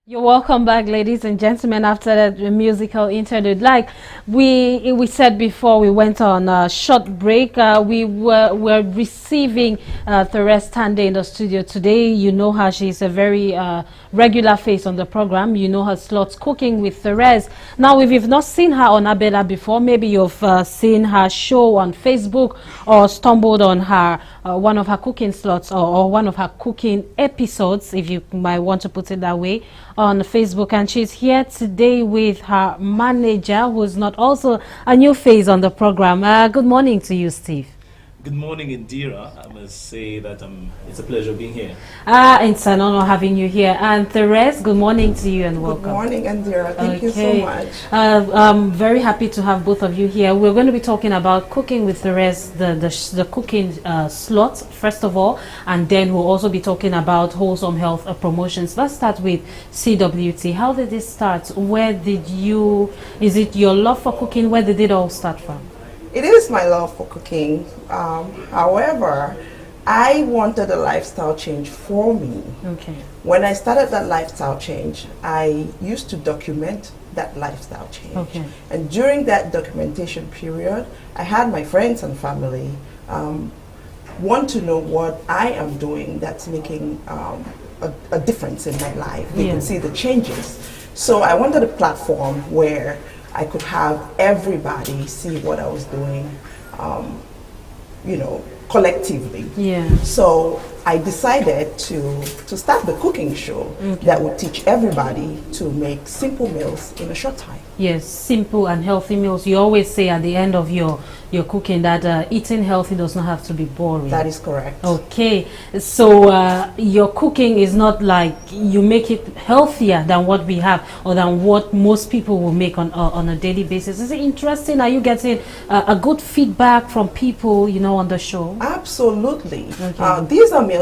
You're welcome back, ladies and gentlemen, after that musical interlude. Like we said before, we went on a short break. We're receiving TERESE Tande in the studio today. You know her; she's a very regular face on the program. You know her slots cooking with TERESE. Now, if you've not seen her on ABELA before, maybe you've seen her show on Facebook or stumbled on her one of her cooking slots or one of her cooking episodes, if you might want to put it that way, on Facebook. And she's here today with her manager, who's not also a new face on the program. Good morning to you, Steve. Good morning, Indira. I must say that it's a pleasure being here. It's an honor having you here. And TERESE, good morning to you and welcome. Good morning, Indira. Thank you so much. I'm very happy to have both of you here. We're going to be talking about cooking with TERESE, the cooking slot, first of all, and then we'll also be talking about wholesome health promotions. Let's start with CWT. How did this start? Is it your love for cooking? Where did it all start from? It is my love for cooking. However, I wanted a lifestyle change for me. Okay. When I started that lifestyle change, I used to document that lifestyle change. Okay. And during that documentation period, I had my friends and family want to know what I am doing that's making a difference in my life. They can see the changes. So I wanted a platform where I could have everybody see what I was doing, collectively. Yeah. So I decided to start the cooking show that would teach everybody to make simple meals in a short time. Yes, simple and healthy meals. You always say at the end of your cooking that eating healthy does not have to be boring. That is correct. Okay, so your cooking is not like you make it healthier than what we have or than what most people will make on a daily basis. Is it interesting? Are you getting a good feedback from people, on the show? Absolutely. Okay.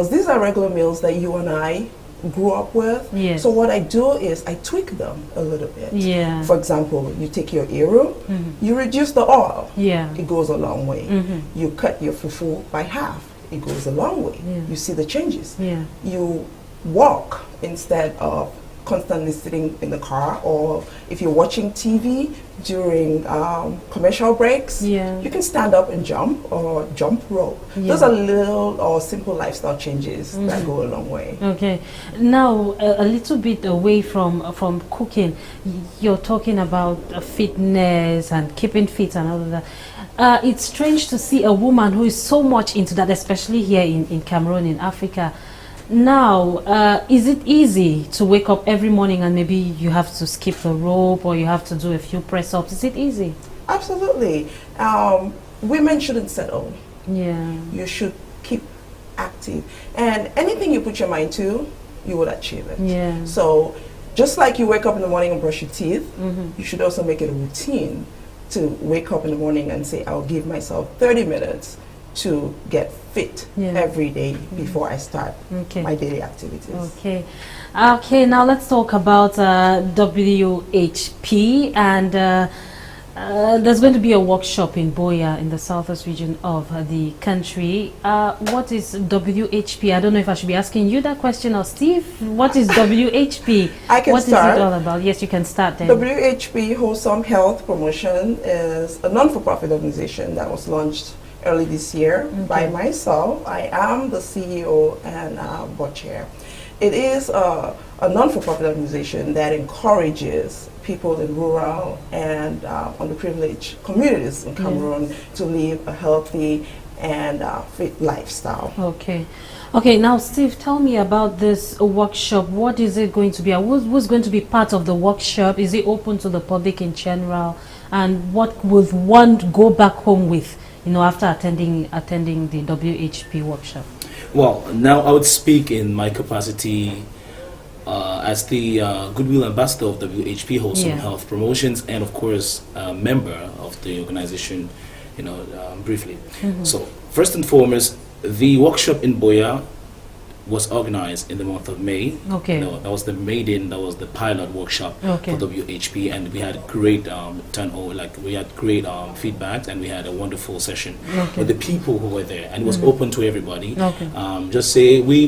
These are regular meals that you and I grew up with. Yes. So what I do is I tweak them a little bit. Yeah. For example, you take your eru, you reduce the oil. Yeah. It goes a long way. You cut your fufu by half. It goes a long way. Yeah. You see the changes. Yeah. You walk instead of constantly sitting in the car, or if you're watching TV during commercial breaks, you can stand up and jump or jump rope. Those are little or simple lifestyle changes that go a long way. Okay, now a little bit away from cooking, you're talking about fitness and keeping fit and all of that. It's strange to see a woman who is so much into that, especially here in Cameroon, in Africa. Now, is it easy to wake up every morning and maybe you have to skip the rope or you have to do a few press-ups? Is it easy? Absolutely. Women shouldn't settle. Yeah. You should keep active. And anything you put your mind to, you will achieve it. Yeah. So just like you wake up in the morning and brush your teeth, you should also make it a routine to wake up in the morning and say, I'll give myself 30 minutes to get fit every day before I start my daily activities. Okay. Okay, now let's talk about WHP, and there's going to be a workshop in Boya in the southwest region of the country. What is WHP? I don't know if I should be asking you that question or Steve. What is WHP? I can What start. is it all about? Yes, you can start then. WHP, Wholesome Health Promotion, is a non-for-profit organization that was launched early this year by myself. I am the CEO and board chair. It is a non-for-profit organization that encourages people in rural and underprivileged communities in Cameroon to live a healthy and fit lifestyle. Okay. Okay, now Steve, tell me about this workshop. What is it going to be? Who's going to be part of the workshop? Is it open to the public in general? And what would one go back home with, after attending the WHP workshop? Well, now I would speak in my capacity as the Goodwill Ambassador of WHP Wholesome Health Promotions, and of course member of the organization, briefly. So first and foremost, the workshop in Boya was organized in the month of May. Okay. That was that was the pilot workshop for WHP, and we had great turnover, we had great feedback, and we had a wonderful session with the people who were there, and it was open to everybody. Okay. Just say we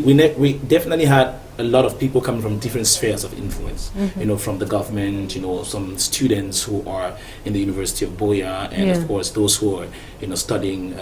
definitely had a lot of people coming from different spheres of influence, you know, from the government, you know, some students who are in the University of Boya, and of course those who are, you know, studying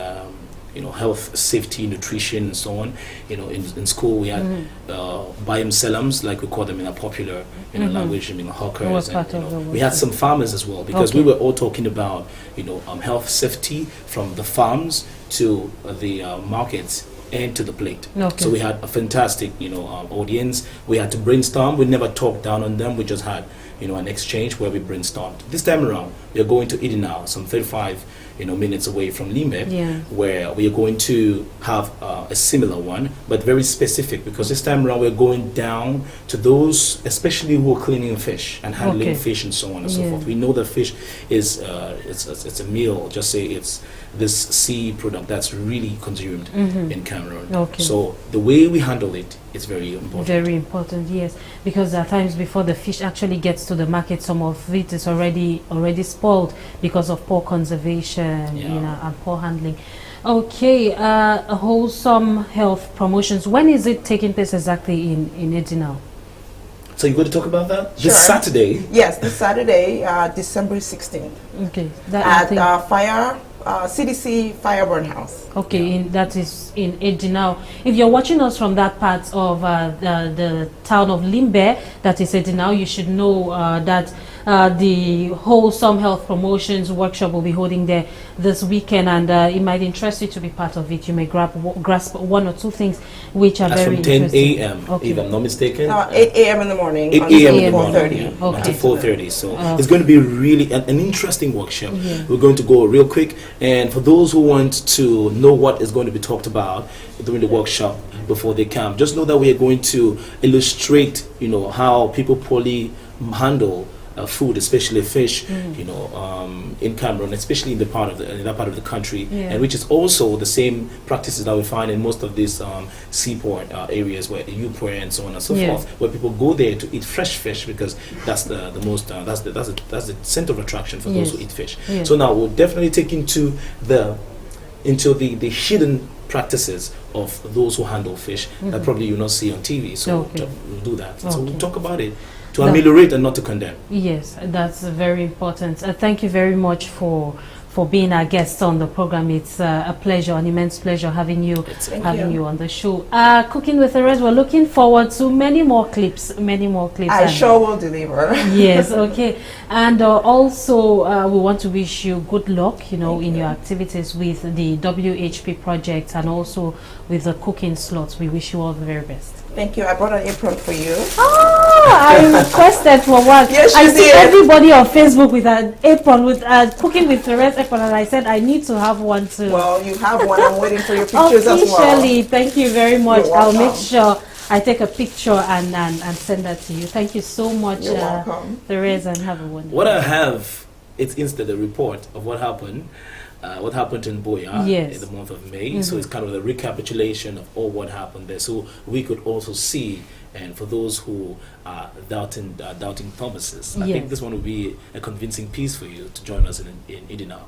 you know, health, safety, nutrition, and so on. You know, in school we had Bayam Selams, like we call them in a popular language, I mean, hawkers. And, you know, we had some farmers as well, because we were all talking about, you know, health, safety from the farms to the markets and to the plate. So we had a fantastic, you know, audience. We had to brainstorm. We never talked down on them. We just had, you know, an exchange where we brainstormed. This time around, we are going to Idinao, some 35 minutes away from Limbe, where we are going to have a similar one, but very specific, because this time around we're going down to those, especially who are cleaning fish and handling fish and so on and so forth. We know that fish is it's a meal, just say it's this sea product that's really consumed in Cameroon. So the way we handle it is very important. Very important, yes, because at times before the fish actually gets to the market, some of it is already spoiled because of poor conservation, you know, and poor handling. Okay, wholesome health promotions. When is it taking place exactly in Edinal? So you're going to talk about that? Sure. This Saturday? Yes, this Saturday, December 16th. Okay. At CDC Fireburn House. Okay, that is in Edinal. If you're watching us from that part of the town of Limbe, that is Edinal, you should know that the wholesome health promotions workshop will be holding there this weekend, and it might interest you to be part of it. You may grasp one or two things which are very interesting. From 10 a.m. if I'm not mistaken. 8 a.m. in the morning. 8 a.m. in the morning. 4:30. Until 4:30. So it's going to be really an interesting workshop. We're going to go real quick, and for those who want to know what is going to be talked about during the workshop before they come, just know that we are going to illustrate, you know, how people poorly handle food, especially fish, you know, in Cameroon, especially in that part of the country, and which is also the same practices that we find in most of these seaport areas, where Upware and so on and so forth, where people go there to eat fresh fish, because that's the most that's the center of attraction for those who eat fish. So now we'll definitely take into the hidden practices of those who handle fish that probably you'll not see on TV. So we'll do that. So we'll talk about it to ameliorate and not to condemn. Yes, that's very important. Thank you very much for being our guest on the program. It's a pleasure, an immense pleasure having you on the show. Cooking with Therese, we're looking forward to many more clips. I sure will deliver. Yes, okay. And also we want to wish you good luck, you know, in your activities with the WHP project and also with the cooking slots. We wish you all the very best. Thank you. I brought an apron for you. I requested for one. Yes, I see everybody on Facebook with an apron, with Cooking with Therese apron, and I said I need to have one too. Well, you have one. I'm waiting for your pictures as well. Officially, thank you very much. I'll make sure I take a picture and send that to you. Thank you so much, Therese, and have a wonderful. What I have, it's instead a report of what happened. What happened in Boya in the month of May. So it's kind of a recapitulation of all what happened there. So we could also see, and for those who are doubting Thomases, I think this one will be a convincing piece for you to join us in Idinao.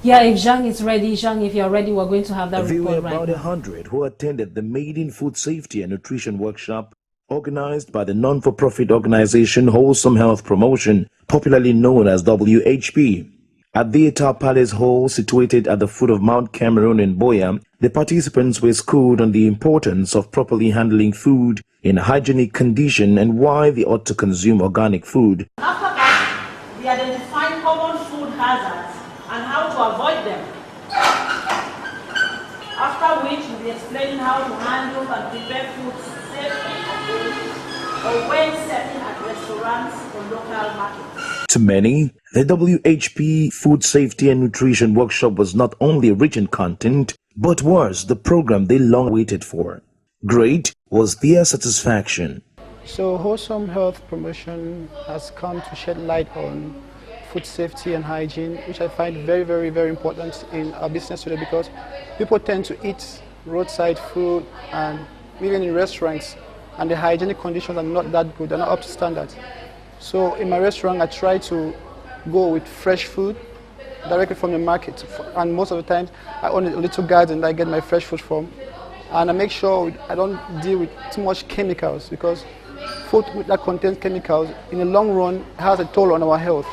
Yeah, if Zhang is ready, Zhang, if you're ready, we're going to have that report right now. There were about 100 who attended the Maiden Food Safety and Nutrition Workshop organized by the non-for-profit organization Wholesome Health Promotion, popularly known as WHP. At the Etar Palace Hall, situated at the foot of Mount Cameroon in Boya, the participants were schooled on the importance of properly handling food in a hygienic condition and why they ought to consume organic food. After that, we identified common food hazards and how to avoid them. After which, we'll be explaining how to handle and prepare food safely or when serving at restaurants or local markets. To many, the WHP Food Safety and Nutrition Workshop was not only rich in content, but was the program they long waited for. Great was their satisfaction. So Wholesome Health Promotion has come to shed light on food safety and hygiene, which I find very, very, very important in our business today, because people tend to eat roadside food and even in restaurants, and the hygienic conditions are not that good, they're not up to standard. So in my restaurant, I try to go with fresh food directly from the market, and most of the time I own a little garden that I get my fresh food from. and I make sure I don't deal with too much chemicals, because food that contains chemicals in the long run has a toll on our health.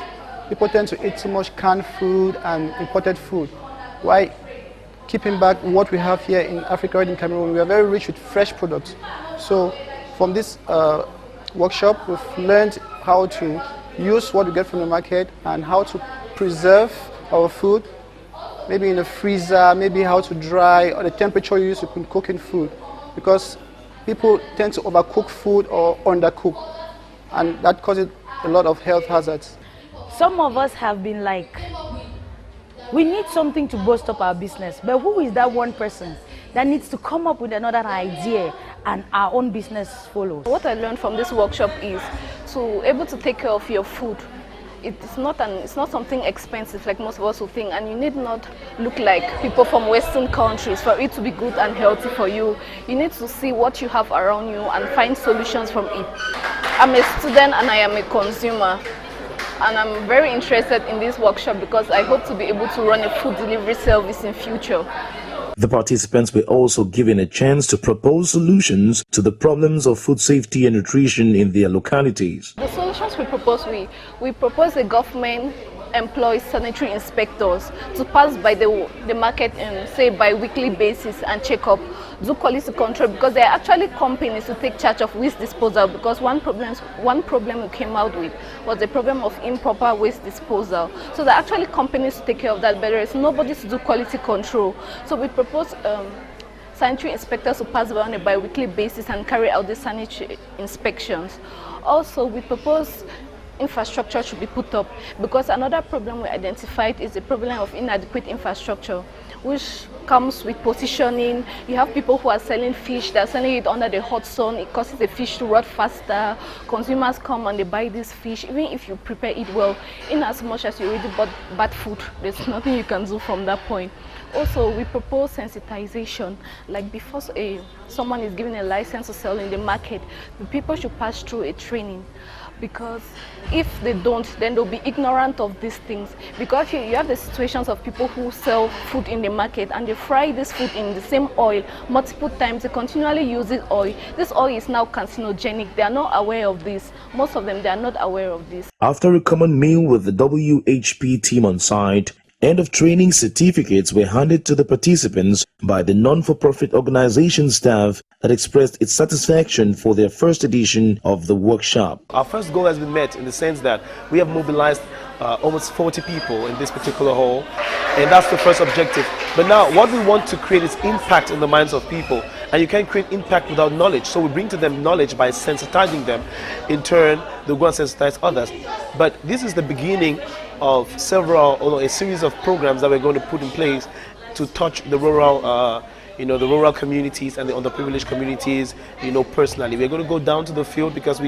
People tend to eat too much canned food and imported food. Why keeping back what we have here in Africa, in Cameroon? We are very rich with fresh products. So from this workshop, we've learned how to use what we get from the market and how to preserve our food, maybe in the freezer, maybe how to dry, or the temperature you use to cook in food. Because people tend to overcook food or undercook, and that causes a lot of health hazards. Some of us have been like, we need something to boost up our business, but who is that one person that needs to come up with another idea and our own business follows? What I learned from this workshop is to able to take care of your food. It's not something expensive like most of us will think, and you need not look like people from Western countries for it to be good and healthy for you. You need to see what you have around you and find solutions from it. I'm a student and I am a consumer, and I'm very interested in this workshop because I hope to be able to run a food delivery service in future. The participants were also given a chance to propose solutions to the problems of food safety and nutrition in their localities. The solutions we propose, we propose the government employs sanitary inspectors to pass by the market in, say, bi-weekly basis and check up, do quality control, because there are actually companies to take charge of waste disposal, because one problem we came out with was the problem of improper waste disposal. So there are actually companies to take care of that, but there is nobody to do quality control. So we propose sanitary inspectors to pass by on a bi-weekly basis and carry out the sanitary inspections. Also, we propose infrastructure should be put up, because another problem we identified is the problem of inadequate infrastructure, which comes with positioning. You have people who are selling fish, they're selling it under the hot sun, it causes the fish to rot faster. Consumers come and they buy this fish, even if you prepare it well, in as much as you already bought bad food, there's nothing you can do from that point. Also, we propose sensitization, like before someone is given a license to sell in the market, the people should pass through a training, because if they don't, then they'll be ignorant of these things. Because you have the situations of people who sell food in the market and they fry this food in the same oil multiple times, they continually use this oil. This oil is now carcinogenic. They are not aware of this. Most of them, they are not aware of this. After a common meal with the WHP team on site, end of training certificates were handed to the participants by the non-for-profit organization staff that expressed its satisfaction for their first edition of the workshop. Our first goal has been met in the sense that we have mobilized almost 40 people in this particular hall, and that's the first objective. But now what we want to create is impact in the minds of people, and you can't create impact without knowledge. So we bring to them knowledge by sensitizing them. In turn, they'll go and sensitize others. But this is the beginning of a series of programs that we're going to put in place to touch the rural the rural communities and the underprivileged communities, personally. We're going to go down to the field, because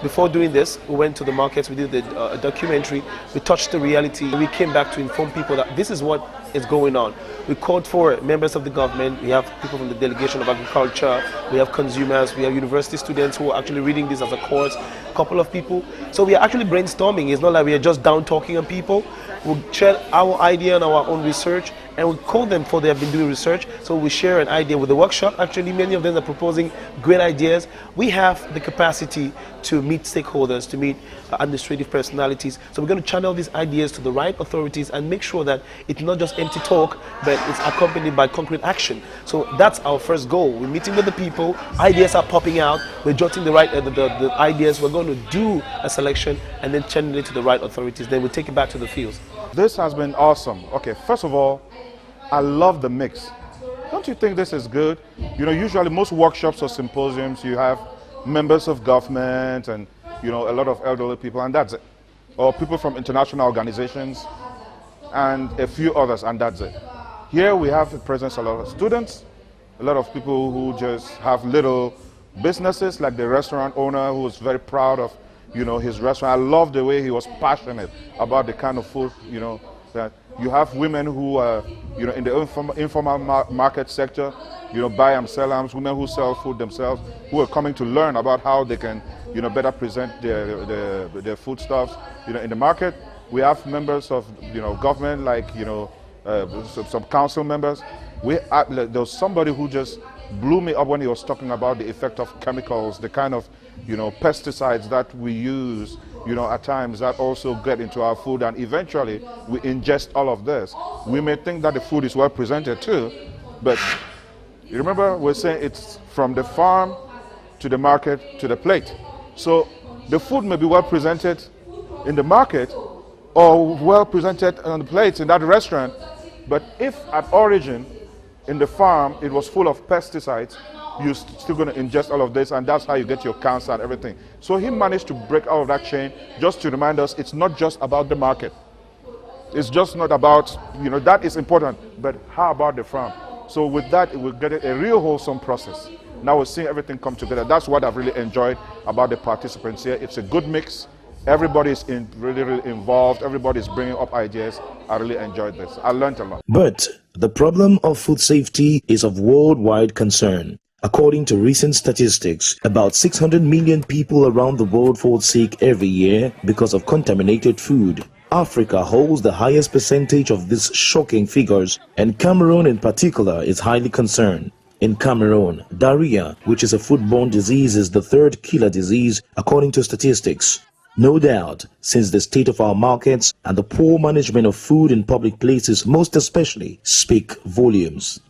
before doing this, we went to the markets, we did a documentary, we touched the reality. We came back to inform people that this is what is going on. We called for members of the government, we have people from the Delegation of Agriculture, we have consumers, we have university students who are actually reading this as a course, a couple of people. So we are actually brainstorming. It's not like we are just down talking on people. We'll share our idea and our own research, and we call them for they have been doing research. So we share an idea with the workshop. Actually, many of them are proposing great ideas. We have the capacity to meet stakeholders, to meet administrative personalities. So we're going to channel these ideas to the right authorities and make sure that it's not just empty talk, but it's accompanied by concrete action. So that's our first goal. We're meeting with the people, ideas are popping out, we're jotting the right the ideas, we're going to do a selection and then channel it to the right authorities. Then we'll take it back to the fields. This has been awesome. Okay, first of all, I love the mix. Don't you think this is good? Usually most workshops or symposiums, you have members of government and, a lot of elderly people, and that's it. Or people from international organizations and a few others, and that's it. Here we have the presence of a lot of students, a lot of people who just have little businesses, like the restaurant owner who is very proud of, his restaurant. I love the way he was passionate about the kind of food, that you have women who are, in the informal market sector, buy and sell arms, women who sell food themselves, who are coming to learn about how they can, better present their foodstuffs, in the market. We have members of, government, like, some council members. There's somebody who just blew me up when he was talking about the effect of chemicals, the kind of, pesticides that we use, at times that also get into our food, and eventually we ingest all of this. We may think that the food is well presented too, but you remember we're saying it's from the farm to the market to the plate. So the food may be well presented in the market or well presented on the plates in that restaurant, but if at origin in the farm it was full of pesticides, you're still going to ingest all of this, and that's how you get your cancer and everything. So he managed to break out of that chain just to remind us it's not just about the market. It's just not about, that is important, but how about the farm? So with that, it will get a real wholesome process. Now we're seeing everything come together. That's what I've really enjoyed about the participants here. It's a good mix. Everybody's really, really involved. Everybody's bringing up ideas. I really enjoyed this. I learned a lot. But the problem of food safety is of worldwide concern. According to recent statistics, about 600 million people around the world fall sick every year because of contaminated food. Africa holds the highest percentage of these shocking figures, and Cameroon in particular is highly concerned. In Cameroon, diarrhea, which is a foodborne disease, is the third killer disease according to statistics. No doubt, since the state of our markets and the poor management of food in public places most especially speak volumes.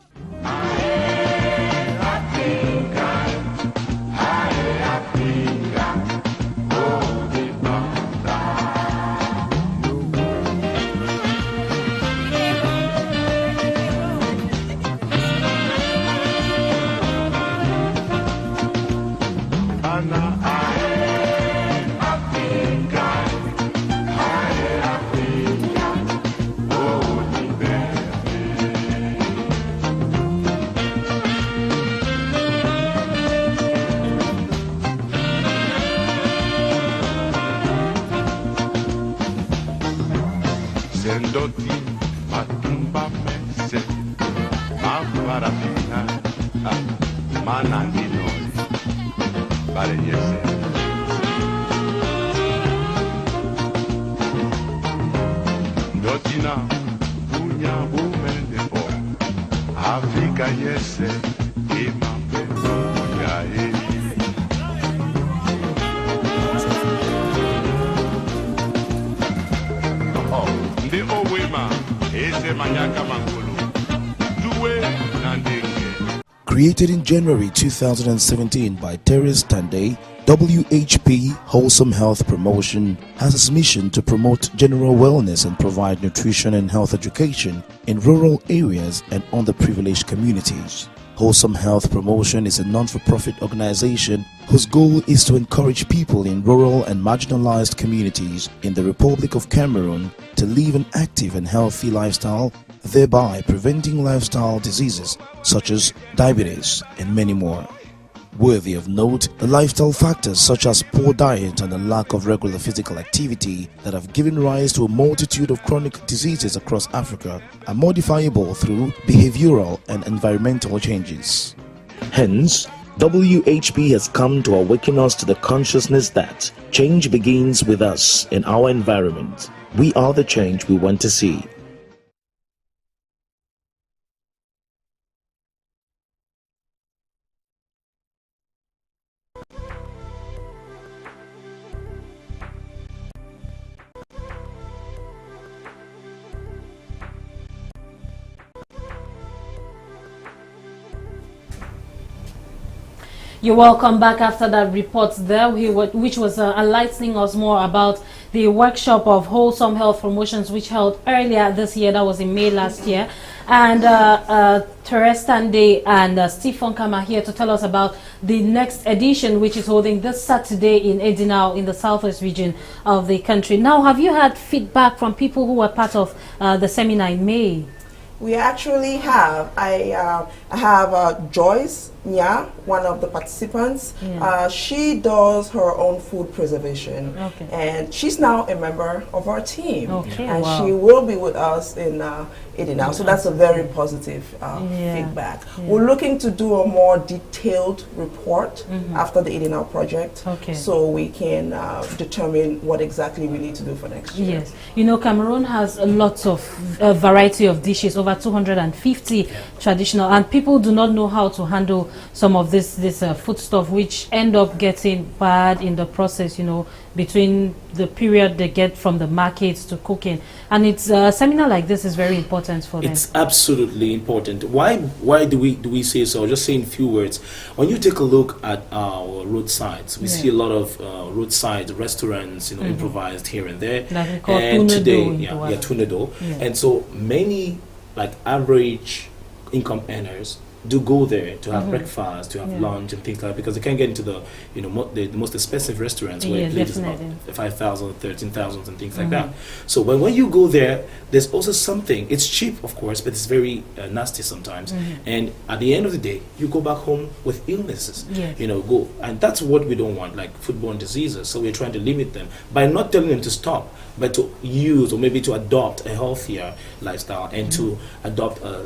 Created in January 2017 by TERESE Tande, WHP Wholesome Health Promotion has its mission to promote general wellness and provide nutrition and health education in rural areas and underprivileged communities. Wholesome Health Promotion is a non-for-profit organization whose goal is to encourage people in rural and marginalized communities in the Republic of Cameroon to live an active and healthy lifestyle, thereby preventing lifestyle diseases such as diabetes and many more. Worthy of note, the lifestyle factors such as poor diet and a lack of regular physical activity that have given rise to a multitude of chronic diseases across Africa are modifiable through behavioral and environmental changes. Hence, WHP has come to awaken us to the consciousness that change begins with us in our environment. We are the change we want to see. You're welcome back after that report there, which was enlightening us more about the workshop of Wholesome Health Promotions, which held earlier this year. That was in May last year. And TERESE Tande and Steve Funkam are here to tell us about the next edition, which is holding this Saturday in Edinau in the southwest region of the country. Now, have you had feedback from people who were part of the seminar in May? We actually have. I have Joyce Nya, one of the participants. Yeah. She does her own food preservation, Okay. and she's now a member of our team. Okay, and wow. she will be with us in Edinau. So that's a very positive feedback. Yeah. We're looking to do a more detailed report after the Edinau project, Okay. so we can determine what exactly we need to do for next year. Yes, you know, Cameroon has lots of variety of dishes, over over 250 traditional, and people do not know how to handle some of this food stuff, which end up getting bad in the process, you know, between the period they get from the markets to cooking. And it's a seminar like this is very important for them. It's absolutely important. Why do we say so? I'll just say in a few words. When you take a look at our roadsides, we see a lot of roadside restaurants, you know, improvised here and there. Like we call and today, Tunedo. Tunedo. And so many like average income earners do go there to have breakfast, to have lunch and things like that, because they can't get into the, you know, the most expensive restaurants where it plates about 5,000, 13,000 and things like that. So when you go there, there's also something, it's cheap of course, but it's very nasty sometimes. And at the end of the day, you go back home with illnesses, you know, and that's what we don't want, like foodborne diseases. So we're trying to limit them by not telling them to stop, but to use or maybe to adopt a healthier lifestyle and to adopt a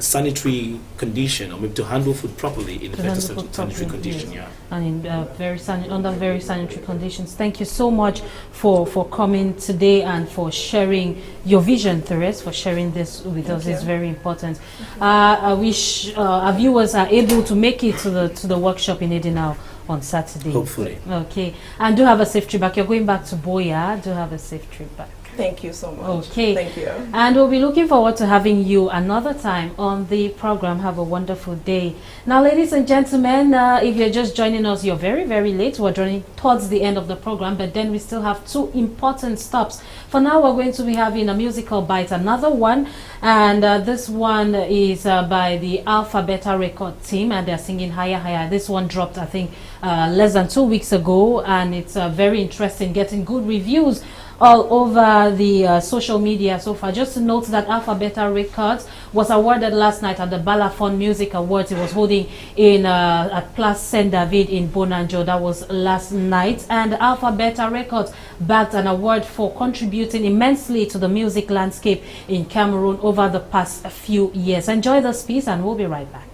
sanitary condition, or maybe to handle food properly in a better sanitary condition. And in under very sanitary conditions. Thank you so much for coming today and for sharing your vision, Therese, for sharing this with us. It's very important. I wish our viewers are able to make it to the workshop in Edinburgh on Saturday. Hopefully. Okay. And do have a safe trip back. You're going back to Boya. Do have a safe trip back. Thank you so much. Okay. Thank you. And we'll be looking forward to having you another time on the program. Have a wonderful day. Now, ladies and gentlemen, if you're just joining us, you're very, very late. We're joining towards the end of the program, but then we still have two important stops. For now, we're going to be having a musical bite, another one. And this one is by the Alpha Beta Record team, and they're singing Higher Higher. This one dropped, I think, less than 2 weeks ago, and it's very interesting, getting good reviews all over the social media so far. Just to note that Alpha Beta Records was awarded last night at the Balafon Music Awards. It was holding in at Place Saint David in Bonanjo. That was last night. And Alpha Beta Records bagged an award for contributing immensely to the music landscape in Cameroon over the past few years. Enjoy this piece and we'll be right back.